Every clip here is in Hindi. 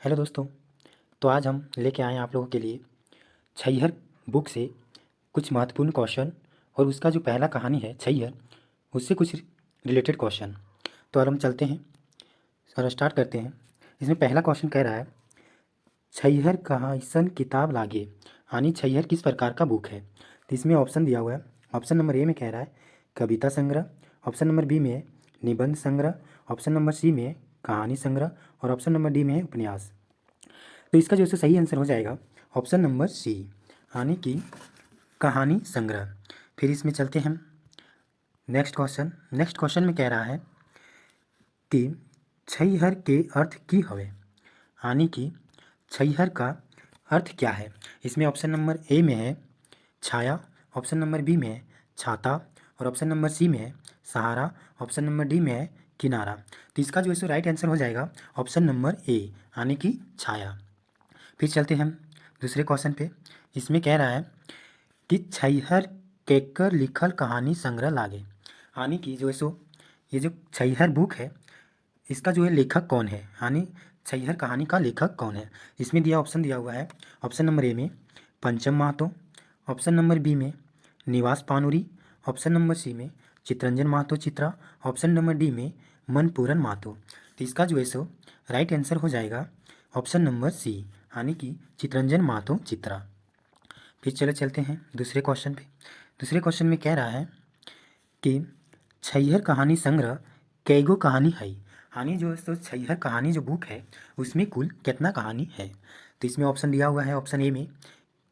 हेलो दोस्तों। तो आज हम लेके आए हैं आप लोगों के लिए छैहर बुक से कुछ महत्वपूर्ण क्वेश्चन और उसका जो पहला कहानी है छैहर, उससे कुछ रिलेटेड क्वेश्चन। तो अब हम चलते हैं और स्टार्ट करते हैं। इसमें पहला क्वेश्चन कह रहा है, छैहर कइसन किताब लागे, यानी छैहर किस प्रकार का बुक है। तो इसमें ऑप्शन दिया हुआ है। ऑप्शन नंबर ए में कह रहा है कविता संग्रह, ऑप्शन नंबर बी में निबंध संग्रह, ऑप्शन नंबर सी में कहानी संग्रह और ऑप्शन नंबर डी में है उपन्यास। तो इसका जो है सही आंसर हो जाएगा ऑप्शन नंबर सी, यानी कि कहानी संग्रह। फिर इसमें चलते हैं नेक्स्ट क्वेश्चन में कह रहा है कि छैहर के अर्थ की हवे, यानी कि छैहर का अर्थ क्या है। इसमें ऑप्शन नंबर ए में है छाया, ऑप्शन नंबर बी में है छाता और ऑप्शन नंबर सी में है सहारा, ऑप्शन नंबर डी में है किनारा। तो इसका जो है राइट आंसर हो जाएगा ऑप्शन नंबर ए, यानी कि छाया। फिर चलते हैं हम दूसरे क्वेश्चन पे। इसमें कह रहा है कि छैहर केकर लिखल कहानी संग्रह लागे, यानी कि जो है ये जो छैहर बुक है इसका जो है लेखक कौन है, यानी छैहर कहानी का लेखक कौन है। इसमें ऑप्शन दिया हुआ है। ऑप्शन नंबर ए में पंचम महतो, ऑप्शन नंबर बी में निवास पानुरी, ऑप्शन नंबर सी में Chittaranjan Mahato Chitra, option number D में मनपूरन महतो। तो इसका जो है राइट आंसर हो जाएगा ऑप्शन नंबर सी, यानी कि चितरंजन महतो चित्रा। फिर चलते हैं दूसरे क्वेश्चन पे। दूसरे क्वेश्चन में कह रहा है कि छैहर कहानी संग्रह कैगो कहानी है, यानी जो छैहर कहानी जो बुक है उसमें कुल कितना कहानी है। तो इसमें ऑप्शन दिया हुआ है। ऑप्शन ए में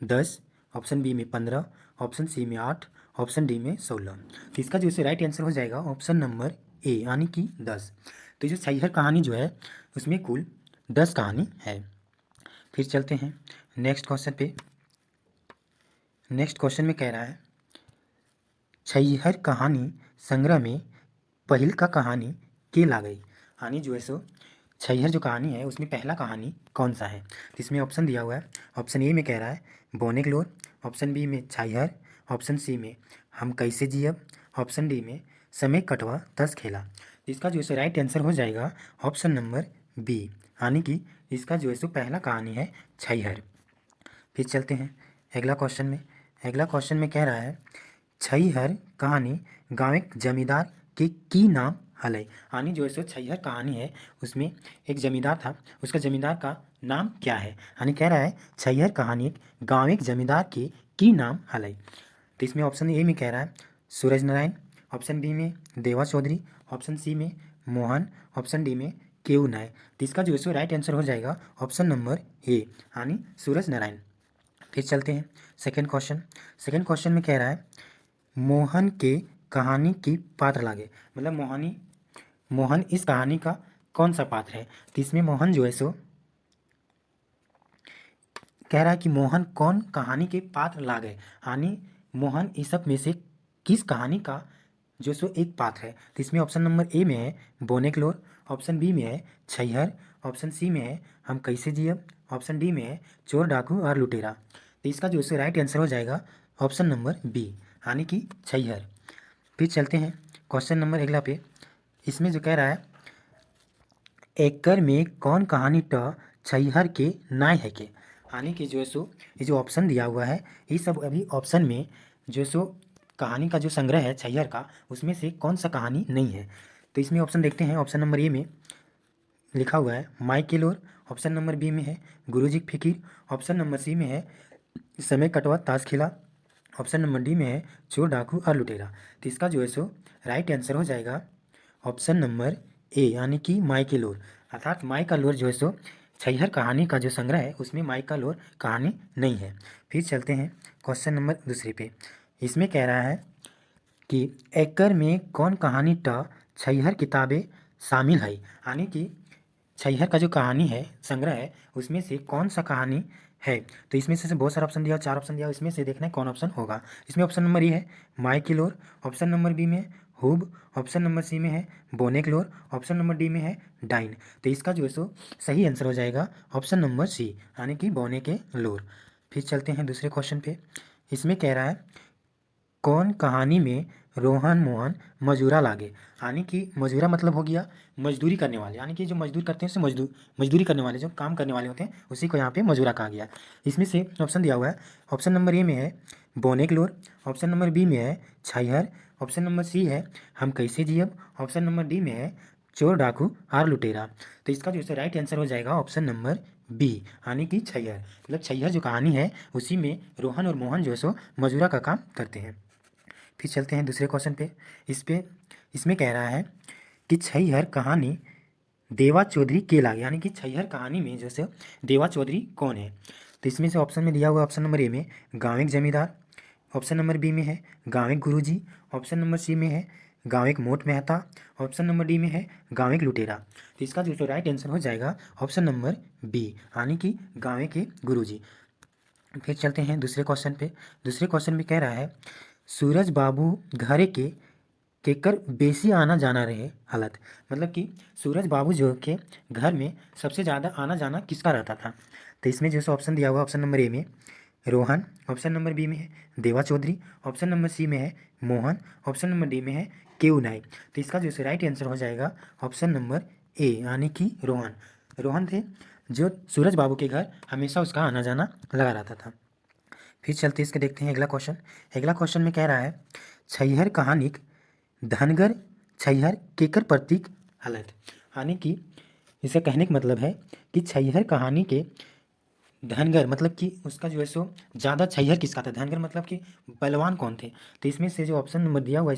10, ऑप्शन बी में 15, ऑप्शन सी में 8, ऑप्शन डी में 16। तो इसका जो राइट आंसर हो जाएगा ऑप्शन नंबर ए, यानी कि 10। तो जो छैहर कहानी जो है उसमें कुल 10 कहानी है। फिर चलते हैं नेक्स्ट क्वेश्चन पे। नेक्स्ट क्वेश्चन में कह रहा है छैहर कहानी संग्रह में पहिल का कहानी के लागई, यानी जो है छैहर जो कहानी है उसमें पहला कहानी कौन सा है। तो इसमें ऑप्शन दिया हुआ है। ऑप्शन ए में कह रहा है बोनेग्लोर, ऑप्शन बी में छैहर, ऑप्शन सी में हम कैसे जियब, ऑप्शन डी में समय कटवा तस खेला। तो इसका जो है राइट आंसर हो जाएगा ऑप्शन नंबर बी, यानी कि इसका जो है पहला कहानी है छैहर। फिर चलते हैं अगला क्वेश्चन में। अगला क्वेश्चन में कह रहा है छैहर कहानी गाँव एक जमींदार के की नाम हलई, यानी जो है छैहर कहानी है उसमें एक जमींदार था, उसका जमींदार का नाम क्या है। यानी कह रहा है छैहर कहानी एक गाँव एक जमींदार के की नाम हलई। तो इसमें ऑप्शन ए में कह रहा है सूरज नारायण, ऑप्शन बी में देवा चौधरी, ऑप्शन सी में मोहन, ऑप्शन डी में केयू नाय। तो इसका जो है राइट आंसर हो जाएगा ऑप्शन नंबर ए, यानी सूरज नारायण। फिर चलते हैं सेकेंड क्वेश्चन। सेकेंड क्वेश्चन में कह रहा है मोहन के कहानी की पात्र लागे, मतलब मोहन इस कहानी का कौन सा पात्र है। तो इसमें मोहन जो है कह रहा है कि मोहन कौन कहानी के पात्र लागे, यानी मोहन इस सब में से किस कहानी का जो एक पात्र है। तो इसमें ऑप्शन नंबर ए में है बोनेग्लोर, ऑप्शन बी में है छैहर, ऑप्शन सी में है हम कैसे जियब, ऑप्शन डी में है चोर डाकू और लुटेरा। तो इसका जो राइट आंसर हो जाएगा ऑप्शन नंबर बी, यानी कि छैहर। फिर चलते हैं क्वेश्चन नंबर अगला पे। इसमें जो कह रहा है एकर में कौन कहानी ट छैहर के नाय है के, यानी कि जो है ये जो ऑप्शन दिया हुआ है ये सब अभी ऑप्शन में जो कहानी का जो संग्रह है छैहर का उसमें से कौन सा कहानी नहीं है। तो इसमें ऑप्शन देखते हैं। ऑप्शन नंबर ए में लिखा हुआ है माई किलोर, ऑप्शन नंबर बी में है गुरुजी की फिकिर, ऑप्शन नंबर सी में है समय कटवा ताश खेला, ऑप्शन नंबर डी में है चोर डाकू और लुटेरा। तो इसका जो है राइट आंसर हो जाएगा ऑप्शन नंबर ए, यानी कि माई के लोर, अर्थात माई का लोर जो है छैहर कहानी का जो संग्रह है उसमें माई का लोर कहानी नहीं है। फिर चलते हैं क्वेश्चन नंबर दूसरे पे। इसमें कह रहा है कि एकर में कौन कहानी ट छैहर किताबें शामिल है, यानी कि छैहर का जो कहानी है संग्रह है उसमें से कौन सा कहानी है। तो इसमें से बहुत सारा ऑप्शन दिया, 4 ऑप्शन दिया, इसमें से देखना है कौन ऑप्शन होगा। इसमें ऑप्शन नंबर ए है माई किलोर, ऑप्शन नंबर बी में हुब, ऑप्शन नंबर सी में है बोनेग्लोर, ऑप्शन नंबर डी में है डाइन। तो इसका जो है सही आंसर हो जाएगा ऑप्शन नंबर सी, यानी कि बोने के लोर। फिर चलते हैं दूसरे क्वेश्चन पे। इसमें कह रहा है कौन कहानी में रोहन मोहन मजूरा लागे, यानी कि मजूरा मतलब हो गया मजदूरी करने वाले, यानी कि जो मजदूर करते हैं उसे मजदूरी करने वाले, जो काम करने वाले होते हैं उसी को यहाँ पे मजूरा कहा गया। इसमें से ऑप्शन दिया हुआ है, ऑप्शन नंबर ए में है बोनेग्लोर, ऑप्शन नंबर बी में है छाइहर, ऑप्शन नंबर सी है हम कैसे जियब, ऑप्शन नंबर डी में है चोर डाकू आर लुटेरा। तो इसका जो है राइट आंसर हो जाएगा ऑप्शन नंबर बी, यानी कि छैहर। मतलब छैहर जो कहानी है उसी में रोहन और मोहन जो है सो मजूरा का काम करते हैं। फिर चलते हैं दूसरे क्वेश्चन पे। इसमें कह रहा है कि छैहर कहानी देवा चौधरी के लागे, यानी कि छैहर कहानी में जो है देवा चौधरी कौन है। तो इसमें से ऑप्शन में दिया हुआ ऑप्शन नंबर ए में गाँव एक जमींदार, ऑप्शन नंबर बी में है गाँव एक गुरुजी, ऑप्शन नंबर सी में है गाँव एक मोट मेहता, ऑप्शन नंबर डी में है गाँव एक लुटेरा। तो इसका जो राइट आंसर हो जाएगा ऑप्शन नंबर बी, यानी कि गाँव के गुरुजी। फिर चलते हैं दूसरे क्वेश्चन पे। दूसरे क्वेश्चन में कह रहा है सूरज बाबू घरे के केकर बेसी आना जाना रहे हालत, मतलब कि सूरज बाबू जो के घर में सबसे ज़्यादा आना जाना किसका रहता था। तो इसमें जैसे ऑप्शन दिया हुआ ऑप्शन नंबर ए में रोहन, ऑप्शन नंबर बी में है देवा चौधरी, ऑप्शन नंबर सी में है मोहन, ऑप्शन नंबर डी में है केयू नायक। तो इसका जो राइट आंसर हो जाएगा ऑप्शन नंबर ए, यानी कि रोहन। रोहन थे जो सूरज बाबू के घर हमेशा उसका आना जाना लगा रहता था। फिर चलते इसके देखते हैं अगला क्वेश्चन। अगला क्वेश्चन में कह रहा है छैहर कहानिक धनगर छैहर केकर प्रतीक हालत, यानी कि इसे कहने का मतलब है कि छैहर कहानी के धनगर मतलब कि उसका जो है सो ज़्यादा छैहर किसका था, धनगर मतलब कि बलवान कौन थे। तो इसमें से जो ऑप्शन नंबर दिया हुआ है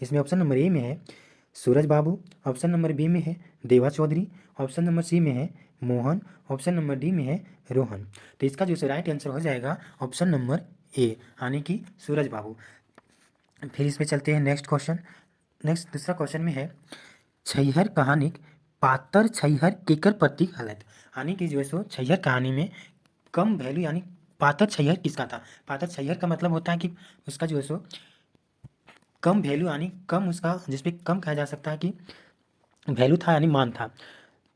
इसमें ऑप्शन नंबर ए में है Suraj Babu, option number B में है देवा चौधरी, ऑप्शन नंबर सी में है मोहन, ऑप्शन नंबर डी में है रोहन। तो इसका जो राइट आंसर हो जाएगा ऑप्शन नंबर ए, यानी कि सूरज बाबू। फिर इसमें चलते हैं नेक्स्ट क्वेश्चन। नेक्स्ट दूसरा क्वेश्चन में है छैहर कहानी पातर छैहर केकर प्रतीक हालत, यानी कि जो है सो छैहर कहानी में कम वैल्यू यानी पातर छैहर किसका था। पातर छैहर का मतलब होता है कि उसका जो है सो कम वैल्यू यानी कम उसका जिसपे कम कहा जा सकता है कि वैल्यू था यानी मान था।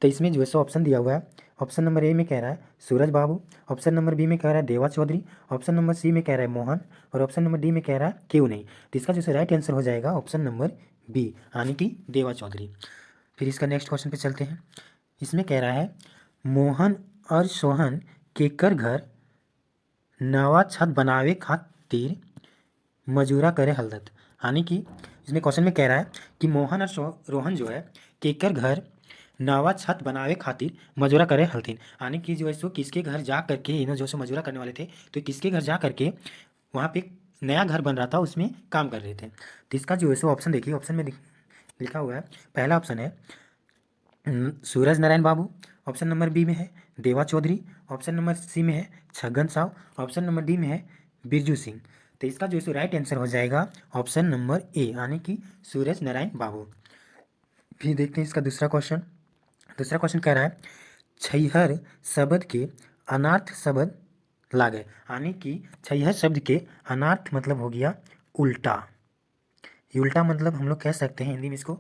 तो इसमें जो है सो ऑप्शन दिया हुआ है, ऑप्शन नंबर ए में कह रहा है Suraj Babu, option number B में कह रहा है देवा चौधरी, ऑप्शन नंबर सी में कह रहा है मोहन और ऑप्शन नंबर डी में कह रहा है क्यों नहीं। तो इसका जो राइट आंसर हो जाएगा ऑप्शन नंबर बी, यानी कि देवा चौधरी। फिर इसका नेक्स्ट क्वेश्चन पे चलते हैं। इसमें कह रहा है मोहन और सोहन केकर घर नवा छत बनावे खातिर मजूरा करे हलदत, यानी कि इसमें क्वेश्चन में कह रहा है कि मोहन और रोहन जो है केकर घर नवा छत बनावे खातिर मजूरा करे हलथिन, यानी कि जो है सो किसके घर जा करके इन्हों जो सो मजूरा करने वाले थे तो किसके घर जा करके वहाँ पे नया घर बन रहा था उसमें काम कर रहे थे। तो इसका जो है सो ऑप्शन देखिए, ऑप्शन में लिखा हुआ है पहला ऑप्शन है सूरज नारायण बाबू, ऑप्शन नंबर बी में है देवा चौधरी, ऑप्शन नंबर सी में है Chhagan Sao, option number D में है बिरजू सिंह। तो इसका जो है राइट आंसर हो जाएगा ऑप्शन नंबर ए, यानी कि सूरज नारायण बाबू। फिर देखते हैं इसका दूसरा क्वेश्चन। दूसरा क्वेश्चन कह रहा है छैहर शब्द के अनार्थ शब्द लागे, यानी कि छैहर शब्द के अनार्थ मतलब हो गया उल्टा। ये उल्टा मतलब हम लोग कह सकते हैं हिंदी में इसको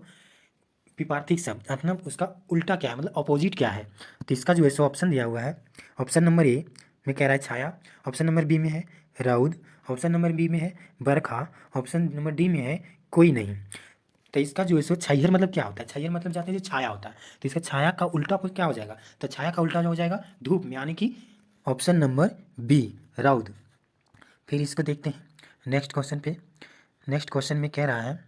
विपार्थिक शब्द, मतलब उसका उल्टा क्या है मतलब अपोजिट क्या है। तो इसका जो है सो ऑप्शन दिया हुआ है, ऑप्शन नंबर ए में कह रहा है छाया, ऑप्शन नंबर बी में है रौद, ऑप्शन नंबर बी में है बरखा, ऑप्शन नंबर डी में है कोई नहीं। तो इसका जो है सो छैहर मतलब क्या होता है, छैहर मतलब जाते हैं जो छाया होता है, तो इसका छाया का उल्टा कुछ क्या हो जाएगा, तो छाया का उल्टा जो हो जाएगा धूप में, यानी कि ऑप्शन नंबर बी रौद। फिर इसको देखते हैं नेक्स्ट क्वेश्चन पे। नेक्स्ट क्वेश्चन में कह रहा है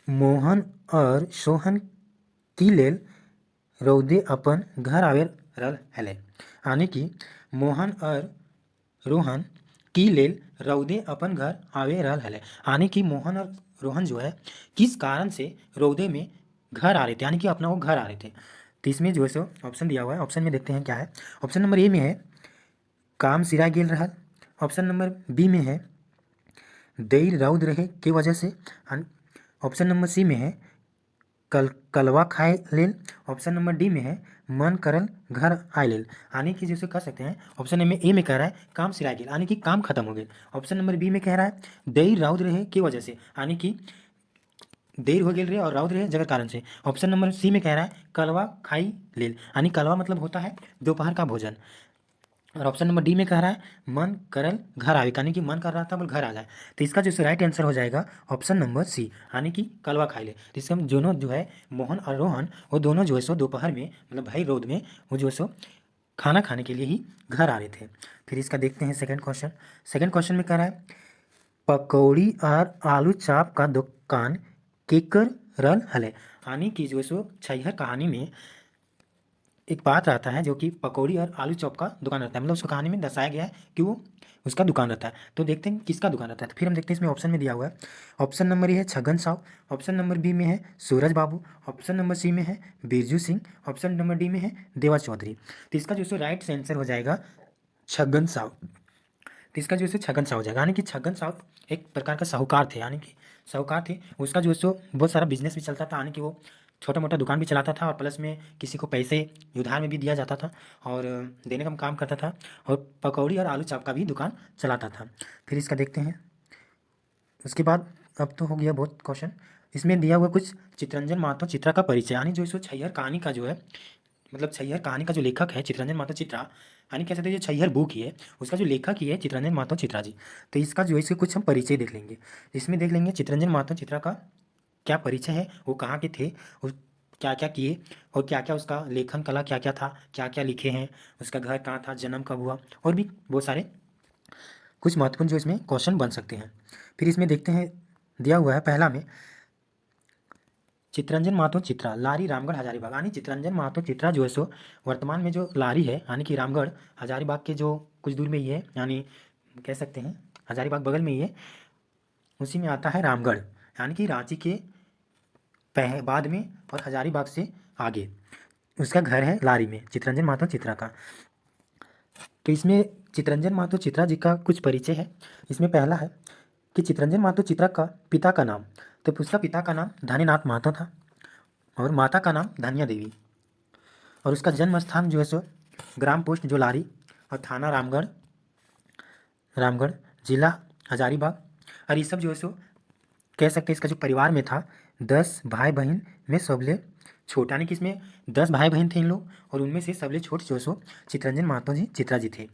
मोहन और सोहन की लेल रौदे अपन घर आवे रहल हले, यानी कि मोहन और रोहन की लेल रौदे अपन घर आवे रहल हले, यानी कि मोहन और रोहन जो है किस कारण से रौदे में घर आ रहे थे, यानी कि अपना वो घर आ रहे थे। तो इसमें जो है सो ऑप्शन दिया हुआ है, ऑप्शन में देखते हैं क्या है। ऑप्शन नंबर ए में है काम सिरा गेल रहल, ऑप्शन नंबर बी में है देर रौद रहे के वजह से, ऑप्शन नंबर सी में है कलवा खाए लेल, ऑप्शन नंबर डी में है मन करल घर आए लेल, यानी कि जैसे कह सकते हैं ऑप्शन नंबर ए में कह रहा है काम सिरा गेल यानी कि काम खत्म हो गया, ऑप्शन नंबर बी में कह रहा है देर रौद रहे की वजह से, यानी कि देर हो गई रहे और रौद रहे जगह कारण से, ऑप्शन नंबर सी में कह रहा है कलवा खाई लेल, यानी कलवा मतलब होता है दोपहर का भोजन, और ऑप्शन नंबर डी में कह रहा है मन करल घर आवे, यानी कि मन कर रहा था बोल घर आ जाए। तो इसका जो राइट आंसर हो जाएगा ऑप्शन नंबर सी, यानी कि कलवा खाई ले। तो इसका दोनों जो है मोहन और रोहन वो दोनों जो है सो दोपहर में मतलब भाई रोद में वो जो है सो खाना खाने के लिए ही घर आ रहे थे। फिर इसका देखते हैं सेकंड क्वेश्चन। सेकंड क्वेश्चन में कह रहा है पकौड़ी और आलू चाप का दुकान केकर रल हले, यानी कि जो है सो छैहर कहानी में एक बात रहता है जो कि पकौड़ी और आलू चॉप का दुकान रहता है, मतलब उसको कहानी में दर्शाया गया है कि वो उसका दुकान रहता है। तो देखते हैं किसका दुकान रहता है। तो फिर हम देखते हैं इसमें ऑप्शन में दिया हुआ है। ऑप्शन नंबर ए है Chhagan Sao, option number B में है Suraj Babu, option number C में है Birju Singh, option number D में है देवा चौधरी। तो इसका जो है राइट आंसर हो जाएगा छगन साव। तो इसका जो है छगन साव हो जाएगा, यानी कि छगन साव एक प्रकार का साहूकार थे, यानी कि साहूकार थे। उसका जो है सो बहुत सारा बिजनेस भी चलता था, यानी कि वो छोटा मोटा दुकान भी चलाता था और प्लस में किसी को पैसे उधार में भी दिया जाता था और देने का काम करता था, और पकौड़ी और आलू चाप का भी दुकान चलाता था। फिर इसका देखते हैं उसके बाद। अब तो हो गया बहुत क्वेश्चन। इसमें दिया हुआ कुछ चित्रंजन महतो चित्रा का परिचय, यानी जो सो छैहर कहानी का जो है मतलब छैहर कहानी का जो लेखक है चित्रंजन महतो चित्रा, यानी कह सकते हैं जो छैहर बुक ही है उसका जो लेखक ही है चित्रंजन महतो चित्रा जी। तो इसका जो है इसके कुछ हम परिचय देख लेंगे। इसमें देख लेंगे चित्रंजन महतो चित्रा का क्या परिचय है, वो कहाँ के थे, वो क्या क्या किए और क्या क्या उसका लेखन कला क्या क्या था, क्या क्या लिखे हैं, उसका घर कहाँ था, जन्म कब हुआ, और भी बहुत सारे कुछ महत्वपूर्ण जो इसमें क्वेश्चन बन सकते हैं। फिर इसमें देखते हैं दिया हुआ है पहला में चित्रंजन महतो चित्रा लारी रामगढ़ हजारीबाग, यानी चित्रंजन महतो चित्रा जो है सो वर्तमान में जो लारी है यानी कि रामगढ़ हजारीबाग के जो कुछ दूर में ही है, यानी कह सकते हैं हजारीबाग बगल में ही है, उसी में आता है रामगढ़, यानी कि रांची के बाद में और हजारीबाग से आगे उसका घर है लारी में चित्रंजन महतो चित्रा का। तो इसमें चित्रंजन महतो चित्रा जी का कुछ परिचय है। इसमें पहला है कि चित्रंजन महतो चित्रा का पिता का नाम, तो उसका पिता का नाम धनीनाथ महतो था और माता का नाम धनिया देवी, और उसका जन्म स्थान जो है सो ग्राम पोस्ट जो लारी और थाना रामगढ़, रामगढ़ जिला हजारीबाग। और ये सब जो है सो कह सकते हैं इसका जो परिवार में था 10 भाई बहन में सबले छोटा, यानी कि इसमें 10 भाई बहन थे इन लोग और उनमें से सबले छोटे जो है सो चित्रंजन महतो जी चित्रा जी थे।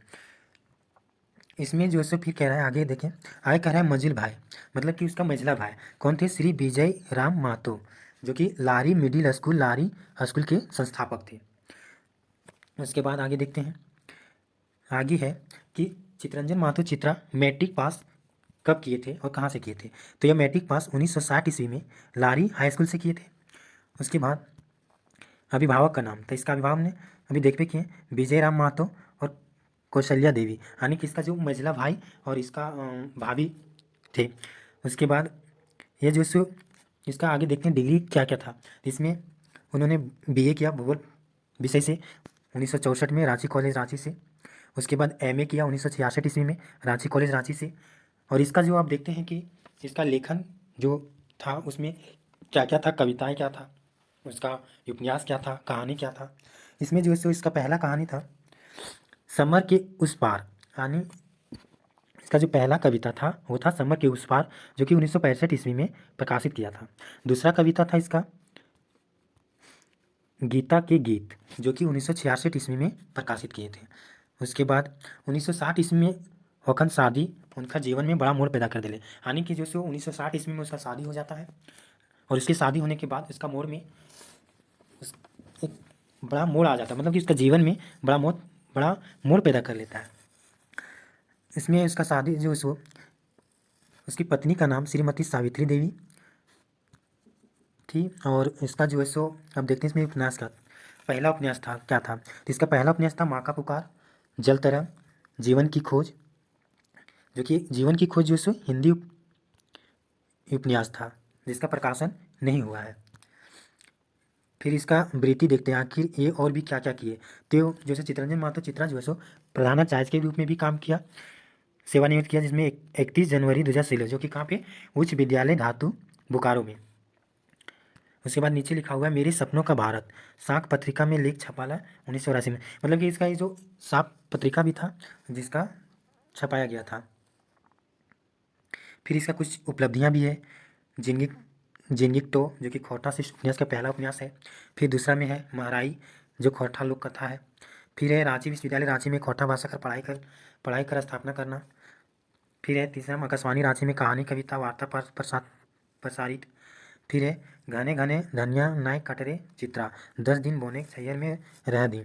इसमें जो है सो फिर कह रहा है आगे देखें, आगे कह रहा है मंजिल भाई, मतलब कि उसका मंझला भाई कौन थे, श्री विजय राम महतो जो कि लारी मिडिल स्कूल लारी स्कूल के संस्थापक थे। उसके बाद आगे देखते हैं, आगे है कि चित्रंजन महतो चित्रा मैट्रिक पास कब किए थे और कहाँ से किए थे। तो यह मैट्रिक पास 1960 ईस्वी में लारी हाई स्कूल से किए थे। उसके बाद अभिभावक का नाम, तो इसका अभिभावक ने अभी देख पे किए विजय राम महतो और कौशल्या देवी, यानी कि इसका जो मझला भाई और इसका भाभी थे। उसके बाद ये जो सो इसका आगे देखते हैं डिग्री क्या क्या था। इसमें उन्होंने बीए किया भूगोल विषय से 1964 में रांची कॉलेज रांची से। उसके बाद एमए किया 1966 ईस्वी में रांची कॉलेज रांची से। और इसका जो आप देखते हैं कि इसका लेखन जो था उसमें क्या क्या था, कविताएं क्या था, उसका उपन्यास क्या था, कहानी क्या था। इसमें जो है सो इसका पहला कहानी था समर के उस पार, यानी इसका जो पहला कविता था वो था समर के उस पार जो कि 1965 ईस्वी में प्रकाशित किया था। दूसरा कविता था इसका गीता के गीत जो कि 1966 ईस्वी में प्रकाशित किए थे। उसके बाद 1960 ईस्वी में होखन शादी उनका जीवन में बड़ा मोड़ पैदा कर दिले, यानी कि जो सो 1960 ईस्वी में उसका शादी हो जाता है और उसकी शादी होने के बाद इसका मोड़ में एक बड़ा मोड़ आ जाता है, मतलब कि उसका जीवन में बड़ा मोड़ पैदा कर लेता है। इसमें उसका शादी जो सो उसकी पत्नी का नाम श्रीमती सावित्री देवी थी। और इसका जो है सो अब देखते हैं इसमें उपन्यास का पहला उपन्यास था क्या था। तो इसका पहला उपन्यास था माँ का पुकार, जल तरंग, जीवन की खोज, जो कि जीवन की खोज जो है सो हिंदी उपन्यास था जिसका प्रकाशन नहीं हुआ है। फिर इसका वृत्ति देखते हैं आखिर ये और भी क्या क्या किए। तो जैसे चित्रंजन महतो चित्रा जो है सो प्रधानाचार्य के रूप में भी काम किया, सेवानिवृत्त किया, जिसमें 31 जनवरी 2016 जो कि कहाँ पे उच्च विद्यालय धातु बोकारो में। उसके बाद नीचे लिखा हुआ है मेरे सपनों का भारत, साख पत्रिका में लेख छपाला 1984 में, मतलब कि इसका ये जो साख पत्रिका भी था जिसका छपाया गया था। फिर इसका कुछ उपलब्धियां भी है, जिंगिक जिंगिक टो जो कि खोरठा शिष्ट उपन्यास का पहला उपन्यास है। फिर दूसरा में है महराई जो खोरठा लोक कथा है। फिर है रांची विश्वविद्यालय रांची में कोटा भाषा कर पढ़ाई कर स्थापना करना। फिर है तीसरा आकाशवाणी रांची में कहानी कविता वार्ता प्रसारित। फिर है घने घने धनिया नाय कटरे चित्रा 10 दिन बोने शहर में रह दी।